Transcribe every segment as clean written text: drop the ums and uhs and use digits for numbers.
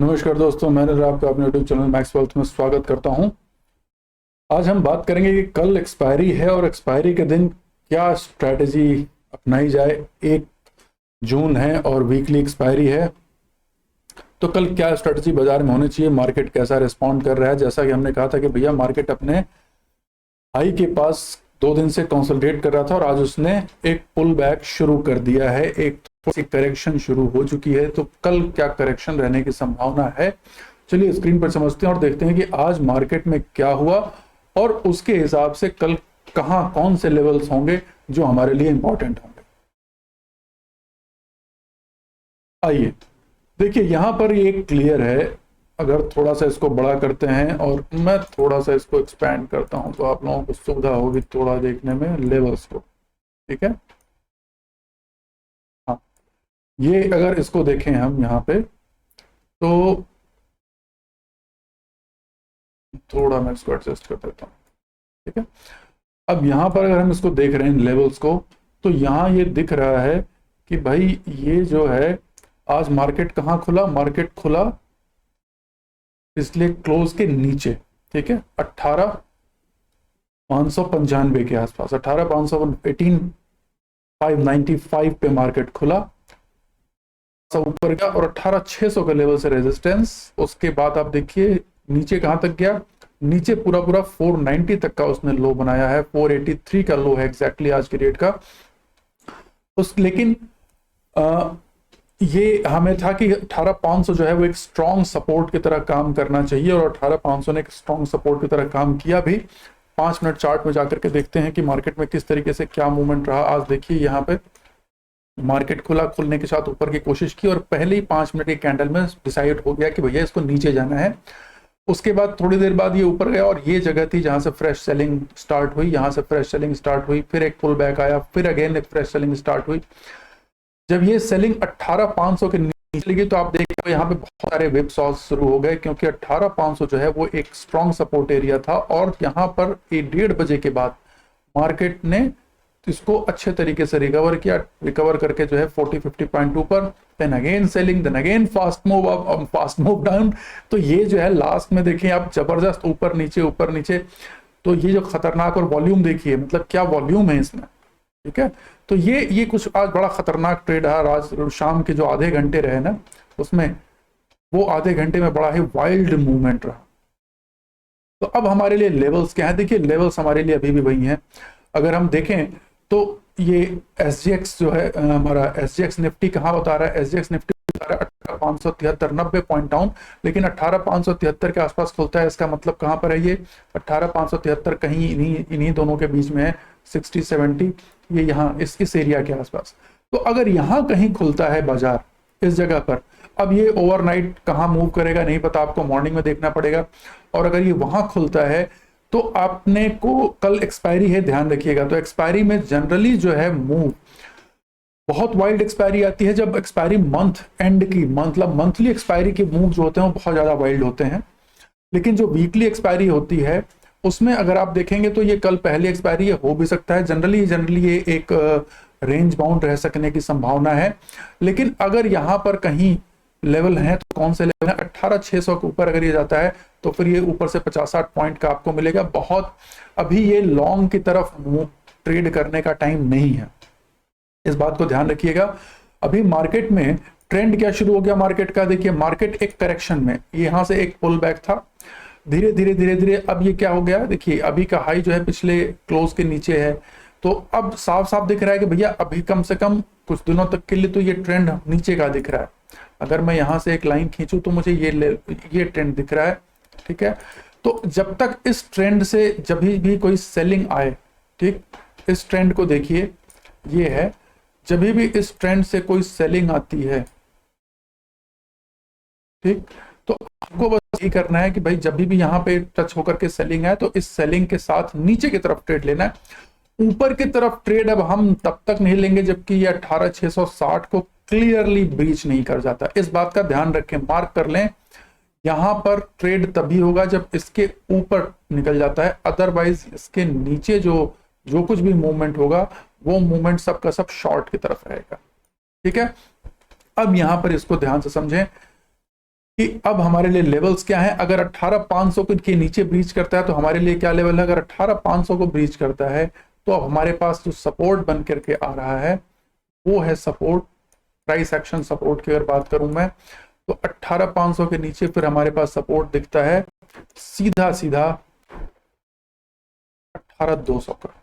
नमस्कार दोस्तों, मैं आपका अपने यूट्यूब चैनल मैक्स वेल्थ में स्वागत करता हूं। आज हम बात करेंगे कि कल एक्सपायरी है और एक्सपायरी के दिन क्या स्ट्रैटेजी अपनाई जाए। 1 जून है और वीकली एक्सपायरी है, तो कल क्या स्ट्रैटेजी बाजार में होनी चाहिए, मार्केट कैसा रिस्पॉन्ड कर रहा है। जैसा कि हमने कहा था कि भैया मार्केट अपने हाई के पास 2 दिन से कंसोलिडेट कर रहा था और आज उसने एक पुल बैक शुरू कर दिया है, एक थोड़ी सी करेक्शन शुरू हो चुकी है। तो कल क्या करेक्शन रहने की संभावना है, चलिए स्क्रीन पर समझते हैं और देखते हैं कि आज मार्केट में क्या हुआ और उसके हिसाब से कल कहां कौन से लेवल्स होंगे जो हमारे लिए इंपॉर्टेंट होंगे। आइए देखिए, यहां पर ये क्लियर है। अगर थोड़ा सा इसको बड़ा करते हैं और मैं थोड़ा सा इसको एक्सपैंड करता हूं तो आप लोगों को सुविधा होगी थोड़ा देखने में लेवल्स को। ठीक है, हाँ, ये अगर इसको देखें हम यहाँ पे तो थोड़ा मैं इसको एडजस्ट कर देता हूँ। ठीक है, अब यहाँ पर अगर हम इसको देख रहे हैं लेवल्स को, तो यहाँ ये दिख रहा है कि भाई ये जो है आज मार्केट कहाँ खुला, मार्केट खुला इसलिए क्लोज के नीचे। ठीक है, 18,595 के आसपास, 18,595 पे मार्केट खुला, सब ऊपर गया और 18,600 के लेवल से रेजिस्टेंस। उसके बाद आप देखिए नीचे कहां तक गया, नीचे पूरा 490 तक का उसने लो बनाया है। 483 का लो है एग्जैक्टली आज के डेट का। लेकिन ये हमें था कि 18,500 जो है वो एक स्ट्रॉन्ग सपोर्ट की तरह काम करना चाहिए और 18,500 ने एक स्ट्रॉन्ग सपोर्ट की तरह काम किया भी। 5 मिनट चार्ट में जाकर के देखते हैं कि मार्केट में किस तरीके से क्या मूवमेंट रहा। आज देखिए यहाँ पे मार्केट खुलने के साथ ऊपर की कोशिश की और पहले ही 5 मिनट के कैंडल में डिसाइड हो गया कि भैया इसको नीचे जाना है। उसके बाद थोड़ी देर बाद ये ऊपर गया और ये जगह थी जहां से फ्रेश सेलिंग स्टार्ट हुई। यहां से फ्रेश सेलिंग स्टार्ट हुई, फिर एक पुल बैक आया, फिर अगेन एक फ्रेश सेलिंग स्टार्ट हुई। जब ये सेलिंग 18,500 के नीचे लगी तो आप देखिए यहाँ पे बहुत सारे वेब सॉस शुरू हो गए, क्योंकि 18,500 जो है वो एक स्ट्रॉन्ग सपोर्ट एरिया था और यहाँ पर 1:30 बजे के बाद मार्केट ने इसको अच्छे तरीके से रिकवर किया। रिकवर करके जो है 40-50 पॉइंट ऊपर, then again selling, then again fast move up, fast move down. तो ये जो है लास्ट में देखिए आप जबरदस्त ऊपर नीचे। तो ये जो खतरनाक और वॉल्यूम देखिए, मतलब क्या वॉल्यूम है इसमें। ठीक है, तो ये कुछ आज बड़ा खतरनाक ट्रेड है। आज शाम के जो आधे घंटे रहे ना, उसमें वो आधे घंटे में बड़ा ही वाइल्ड मूवमेंट रहा। तो अब हमारे लिए लेवल्स क्या है, देखिए लेवल्स हमारे लिए अभी भी वही हैं। अगर हम देखें तो ये SGX जो है हमारा SGX निफ्टी कहाँ बता रहा है, SGX निफ्टी बता रहा है 18,573, 90 पॉइंट डाउन, लेकिन 18,573 के आसपास खुलता है। इसका मतलब कहाँ पर है, ये 18,573 कहीं इन्हीं दोनों के बीच में है, 60-70, ये यहाँ इस एरिया के आसपास। तो अगर यहाँ कहीं खुलता है बाजार इस जगह पर, अब ये ओवरनाइट कहाँ मूव करेगा नहीं पता, आपको मॉर्निंग में देखना पड़ेगा। और अगर ये वहां खुलता है तो आपने को कल एक्सपायरी है, ध्यान रखिएगा। तो एक्सपायरी में जनरली जो है मूव बहुत वाइल्ड एक्सपायरी आती है। जब एक्सपायरी मंथ एंड की, मतलब मंथली एक्सपायरी के मूव जो होते हैं वो बहुत ज्यादा वाइल्ड होते हैं। लेकिन जो वीकली एक्सपायरी होती है उसमें अगर आप देखेंगे तो ये कल पहली एक्सपायरी हो भी सकता है। जनरली ये एक रेंज बाउंड रह सकने की संभावना है। लेकिन अगर यहाँ पर कहीं लेवल है तो कौन से लेवल है, 18,600 के ऊपर अगर ये जाता है तो फिर ये ऊपर से 50-60 पॉइंट का आपको मिलेगा। बहुत अभी ये लॉन्ग की तरफ ट्रेड करने का टाइम नहीं है, इस बात को ध्यान रखिएगा। अभी मार्केट में ट्रेंड क्या शुरू हो गया मार्केट का, देखिए मार्केट एक करेक्शन में, यहां से एक पुल बैक था, धीरे धीरे अब ये क्या हो गया, देखिए अभी का हाई जो है पिछले क्लोज के नीचे है। तो अब साफ साफ दिख रहा है कि भैया अभी कम से कम कुछ दिनों तक के लिए तो ये ट्रेंड नीचे का दिख रहा है। अगर मैं यहां से एक लाइन खींचूं तो मुझे ये ट्रेंड दिख रहा है। ठीक है, तो जब तक इस ट्रेंड से जब भी कोई सेलिंग आए, ठीक, इस ट्रेंड को देखिए, ये है, जब भी इस ट्रेंड से कोई सेलिंग आती है, ठीक, तो आपको बस ये करना है कि भाई जब भी यहाँ पे टच होकर के सेलिंग है तो इस सेलिंग के साथ नीचे की तरफ ट्रेड लेना है। ऊपर की तरफ ट्रेड अब हम तब तक नहीं लेंगे जबकि ये 18,660 को क्लियरली ब्रीच नहीं कर जाता। इस बात का ध्यान रखें, मार्क कर लें, यहां पर ट्रेड तभी होगा जब इसके ऊपर निकल जाता है, अदरवाइज इसके नीचे जो कुछ भी मूवमेंट होगा वो मूवमेंट सबका सब शॉर्ट की तरफ रहेगा। ठीक है, अब यहां पर इसको ध्यान से समझें, कि अब हमारे लिए लेवल्स क्या है। अगर 18,500 के नीचे ब्रीच करता है तो हमारे लिए क्या लेवल है, अगर 18,500 को ब्रीच करता है तो अब हमारे पास जो सपोर्ट बन करके आ रहा है वो है सपोर्ट, प्राइस एक्शन सपोर्ट की अगर बात करूं मैं तो 18,500 के नीचे फिर हमारे पास सपोर्ट दिखता है सीधा सीधा 18,200 का।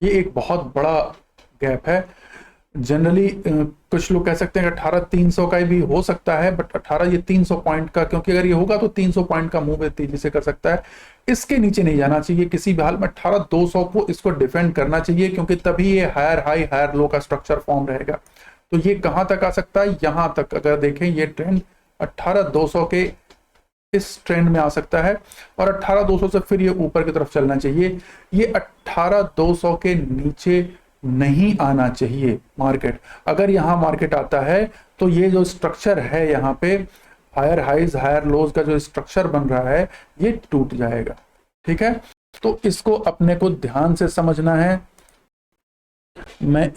ये एक बहुत बड़ा गैप है। जनरली कुछ लोग कह सकते हैं कि 18,300 का भी हो सकता है, बट 18 ये 300 पॉइंट का, क्योंकि अगर ये होगा तो 300 पॉइंट का मूव तेजी से कर सकता है। इसके नीचे नहीं जाना चाहिए किसी भी हाल में। 18,200 को इसको डिफेंड करना चाहिए, क्योंकि तभी ये हायर हाई हायर लो का स्ट्रक्चर फॉर्म रहेगा। तो ये कहां तक आ सकता है, यहां तक अगर देखें ये ट्रेंड 18,200 के इस ट्रेंड में आ सकता है, और 18,200 से फिर ये ऊपर की तरफ चलना चाहिए। ये 18,200 के नीचे नहीं आना चाहिए मार्केट। अगर यहां मार्केट आता है तो ये जो स्ट्रक्चर है यहाँ पे हायर हाइज हायर लोज का जो स्ट्रक्चर बन रहा है ये टूट जाएगा। ठीक है, तो इसको अपने को ध्यान से समझना है। मैं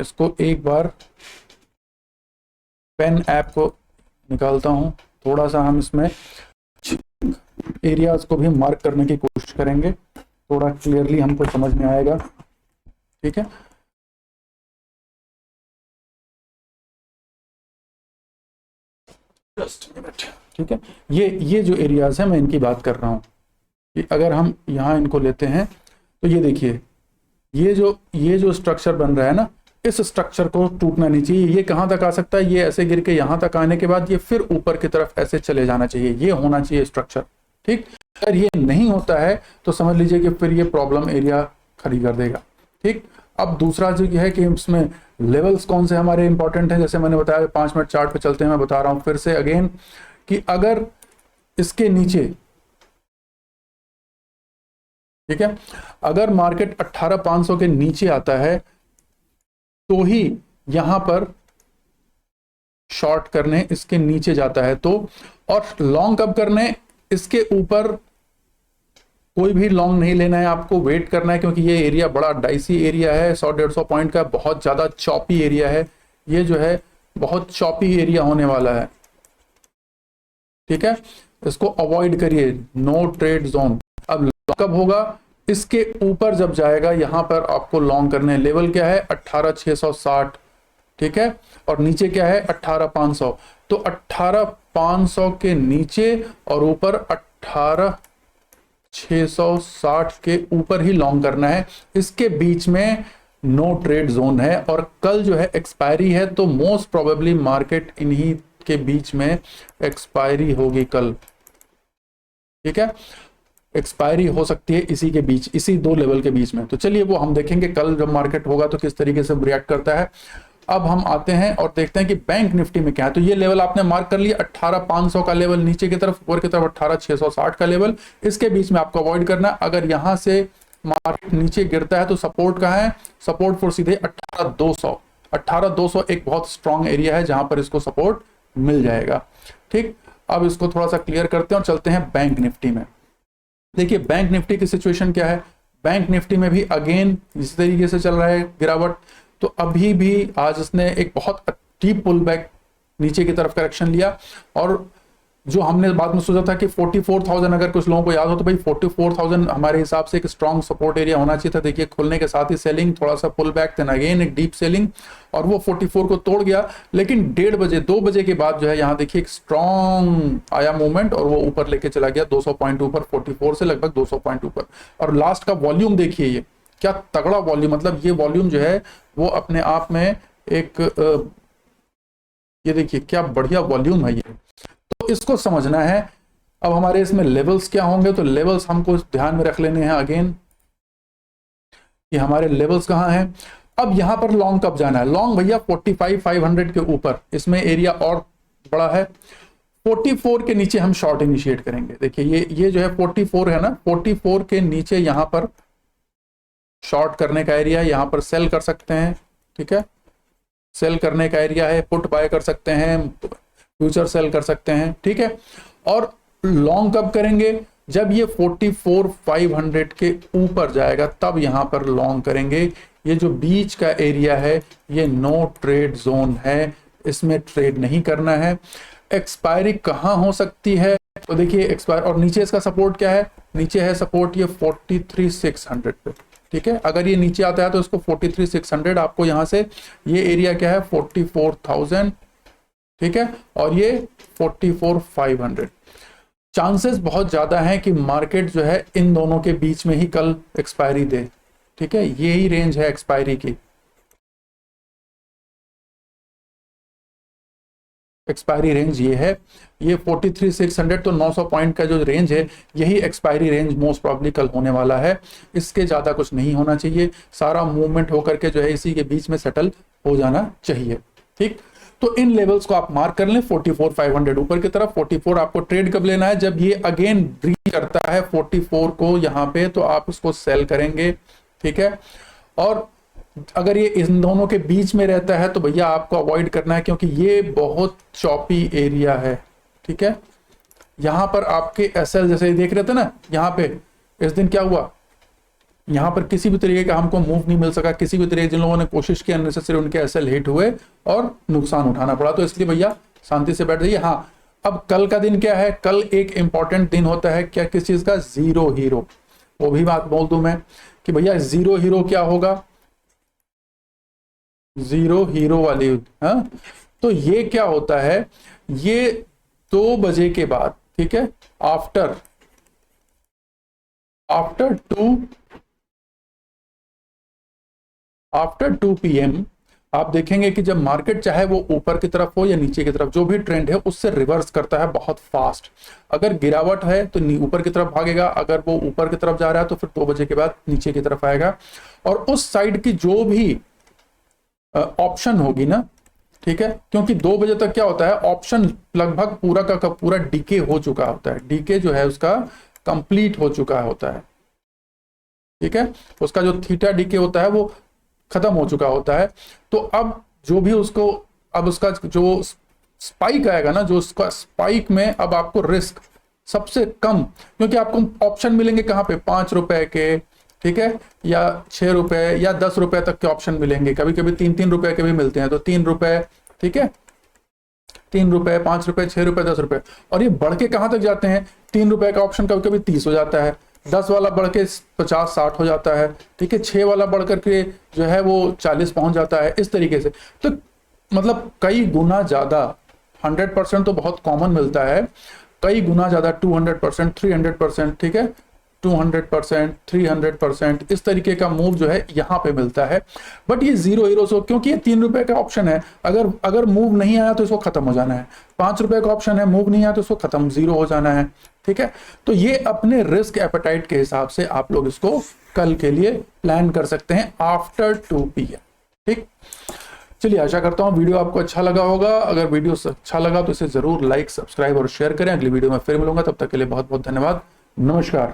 इसको एक बार पेन ऐप को निकालता हूं, थोड़ा सा हम इसमें एरियाज को भी मार्क करने की कोशिश करेंगे, थोड़ा क्लियरली हमको समझ में आएगा। ठीक है, जस्ट मिनट। ठीक है, ये जो एरियाज है मैं इनकी बात कर रहा हूं कि अगर हम यहां इनको लेते हैं तो ये देखिए ये जो स्ट्रक्चर बन रहा है ना, इस स्ट्रक्चर को टूटना नहीं चाहिए। ये कहां तक आ सकता है, ये ऐसे गिर के यहां तक आने के बाद ये फिर ऊपर की तरफ ऐसे चले जाना चाहिए, ये होना चाहिए स्ट्रक्चर। ठीक, अगर ये नहीं होता है तो समझ लीजिए कि फिर ये प्रॉब्लम एरिया खड़ी कर देगा। ठीक, अब दूसरा जो है कि इसमें लेवल्स कौन से हमारे इंपॉर्टेंट हैं, जैसे मैंने बताया 5 मिनट चार्ट पे चलते हैं, मैं बता रहा हूं फिर से अगेन कि अगर इसके नीचे, ठीक है, अगर मार्केट 18,500 के नीचे आता है तो ही यहां पर शॉर्ट करने इसके नीचे जाता है तो, और लॉन्ग कब करने, इसके ऊपर कोई भी लॉन्ग नहीं लेना है, आपको वेट करना है, क्योंकि ये एरिया बड़ा डाइसी एरिया है, 100-150 पॉइंट का बहुत ज्यादा चॉपी एरिया है। ये जो है बहुत चॉपी एरिया होने वाला है। ठीक है, इसको अवॉइड करिए, नो ट्रेड जोन। अब लॉन्ग कब होगा, इसके ऊपर जब जाएगा, यहां पर आपको लॉन्ग करने, लेवल क्या है 18,660। ठीक है, और नीचे क्या है 18,500, तो 18,500 के नीचे और ऊपर 18,660 के ऊपर ही लॉन्ग करना है। इसके बीच में नो ट्रेड जोन है, और कल जो है एक्सपायरी है, तो मोस्ट प्रोबेबली मार्केट इन्हीं के बीच में एक्सपायरी होगी कल। ठीक है, एक्सपायरी हो सकती है इसी के बीच, इसी दो लेवल के बीच में। तो चलिए वो हम देखेंगे कल जब मार्केट होगा तो किस तरीके से रिएक्ट करता है। अब हम आते हैं और देखते हैं कि बैंक निफ्टी में क्या है। तो ये लेवल आपने मार्क कर लिया, 18,500 का लेवल नीचे की तरफ, ऊपर की तरफ 18,660 का लेवल, इसके बीच में आपको अवॉइड करना। अगर यहां से मार्केट नीचे गिरता है तो सपोर्ट कहां है, सपोर्ट फॉर सीधे 18,200। 18,200 एक बहुत स्ट्रॉन्ग एरिया है जहां पर इसको सपोर्ट मिल जाएगा। ठीक, अब इसको थोड़ा सा क्लियर करते हैं और चलते हैं बैंक निफ्टी में। देखिए बैंक निफ्टी की सिचुएशन क्या है, बैंक निफ्टी में भी अगेन इस तरीके से चल रहा है गिरावट। तो अभी भी आज इसने एक बहुत डीप पुल बैक नीचे की तरफ करेक्शन लिया, और जो हमने बाद में सोचा था कि 44,000, अगर कुछ लोगों को याद हो तो भाई 44,000 हमारे हिसाब से एक स्ट्रॉन्ग सपोर्ट एरिया होना चाहिए था। देखिए खुलने के साथ ही सेलिंग, थोड़ा सा पुल बैक, देन अगेन एक डीप सेलिंग, और वो 44 को तोड़ गया। लेकिन 1:30 बजे 2 बजे के बाद जो है यहाँ देखिए एक स्ट्रॉन्ग आया मूवमेंट, और वो ऊपर लेके चला गया 200 पॉइंट ऊपर, 44 से लगभग 200 पॉइंट ऊपर। और लास्ट का वॉल्यूम देखिए, ये क्या तगड़ा वॉल्यूम, मतलब ये वॉल्यूम जो है वो अपने आप में एक ये देखिए क्या बढ़िया वॉल्यूम है ये। तो इसको समझना है। अब हमारे इसमें लेवल्स क्या होंगे, तो लेवल्स हमको ध्यान में रख लेने हैं अगेन कि हमारे लेवल्स कहां हैं। अब यहां पर लॉन्ग कब जाना है, लॉन्ग भैया 45,500 के ऊपर, इसमें एरिया और बड़ा है। 44 के नीचे हम शॉर्ट इनिशिएट करेंगे। देखिए ये जो है 44 है ना, 44 के नीचे यहां पर शॉर्ट करने का एरिया, यहां पर सेल कर सकते हैं। ठीक है, सेल करने का एरिया है, पुट बाय कर सकते हैं, फ्यूचर सेल कर सकते हैं। ठीक है, और लॉन्ग कब करेंगे, जब ये 44,500 के ऊपर जाएगा तब यहां पर लॉन्ग करेंगे। ये जो बीच का एरिया है ये नो ट्रेड जोन है, इसमें ट्रेड नहीं करना है। एक्सपायरी कहां हो सकती है, तो देखिए एक्सपायर, और नीचे इसका सपोर्ट क्या है, नीचे है सपोर्ट ये 43,600 पे, ठीक है। अगर ये नीचे आता है तो इसको 43,600, आपको यहां से ये एरिया क्या है 44,000, ठीक है, और ये 44,500। चांसेस बहुत ज्यादा हैं कि मार्केट जो है इन दोनों के बीच में ही कल एक्सपायरी दे, ठीक है। यही रेंज है एक्सपायरी की, एक्सपायरी रेंज ये है, ये 43,600 तो 900 पॉइंट का जो रेंज है यही एक्सपायरी रेंज मोस्ट प्रॉब्ली कल होने वाला है। इसके ज्यादा कुछ नहीं होना चाहिए, सारा मूवमेंट होकर के जो है इसी के बीच में सेटल हो जाना चाहिए, ठीक। तो इन लेवल्स को आप मार्क कर लें, 44,500 ऊपर की तरफ। 44 आपको ट्रेड कब लेना है, जब ये अगेन ब्रीच करता है 44 को यहां पे, तो आप उसको सेल करेंगे, ठीक है। और अगर ये इन दोनों के बीच में रहता है तो भैया आपको अवॉइड करना है, क्योंकि ये बहुत चॉपी एरिया है, ठीक है। यहां पर आपके एसएल जैसे देख रहे थे ना, यहां पे इस दिन क्या हुआ, यहां पर किसी भी तरीके का हमको मूव नहीं मिल सका, किसी भी तरीके जिन लोगों ने कोशिश की अननेसेसरी उनके एसएल हिट हुए और नुकसान उठाना पड़ा। तो इसलिए भैया शांति से बैठ जाइए। हाँ, अब कल का दिन क्या है, कल एक इंपॉर्टेंट दिन होता है, क्या, किस चीज का, जीरो हीरो। वो भी बात बोल दूं मैं कि भैया जीरो हीरो क्या होगा, जीरो हीरो वाली, हाँ। तो ये क्या होता है, ये 2 बजे के बाद, ठीक है, आफ्टर 2 PM आप देखेंगे कि जब मार्केट चाहे वो ऊपर की तरफ हो या नीचे की तरफ, जो भी ट्रेंड है उससे रिवर्स करता है बहुत फास्ट। अगर गिरावट है तो ऊपर की तरफ भागेगा, अगर वो ऊपर की तरफ जा रहा है तो फिर 2 बजे के बाद नीचे की तरफ आएगा। और उस साइड की जो भी ऑप्शन होगी ना, ठीक है, क्योंकि 2 बजे तक क्या होता है, ऑप्शन लगभग पूरा का पूरा डीके हो चुका होता है, डीके जो है उसका कंप्लीट हो चुका होता है, ठीक है। उसका जो थीटा डीके होता है वो खत्म हो चुका होता है। तो अब जो भी उसको, अब उसका जो स्पाइक आएगा ना, जो उसका स्पाइक में अब आपको रिस्क सबसे कम, क्योंकि आपको ऑप्शन मिलेंगे कहां पे, 5 रुपए के, ठीक है, या 6 रुपए या 10 रुपए तक के ऑप्शन मिलेंगे, कभी कभी 3-3 रुपए के भी मिलते हैं, तो 3 रुपए, ठीक है, 3 रुपए, 5 रुपए, 6 रुपए, 10 रुपए, और ये बढ़ के कहां तक जाते हैं, 3 रुपए का ऑप्शन कभी कभी 30 हो जाता है, 10 वाला बढ़ के 50-60 हो जाता है, ठीक है, 6 वाला बढ़ करके जो है वो 40 पहुंच जाता है, इस तरीके से। तो मतलब कई गुना ज्यादा, 100% तो बहुत कॉमन मिलता है, कई गुना ज्यादा 200%, 300%, ठीक है, 200%, 300%, इस तरीके का मूव जो है यहां पे मिलता है। बट ये जीरो हीरो सो, क्योंकि ये 3 रुपए का ऑप्शन है, अगर मूव नहीं आया तो इसको खत्म हो जाना है, 5 रुपए का ऑप्शन है, मूव नहीं आया तो इसको खत्म, जीरो हो जाना है, ठीक है। तो ये अपने रिस्क एपेटाइट के हिसाब से आप लोग इसको कल के लिए प्लान कर सकते हैं आफ्टर 2 PM, ठीक। चलिए, आशा करता हूं वीडियो आपको अच्छा लगा होगा। अगर वीडियो अच्छा लगा तो इसे जरूर लाइक, सब्सक्राइब और शेयर करें। अगली वीडियो में फिर मिलूंगा, तब तक के लिए बहुत बहुत धन्यवाद, नमस्कार।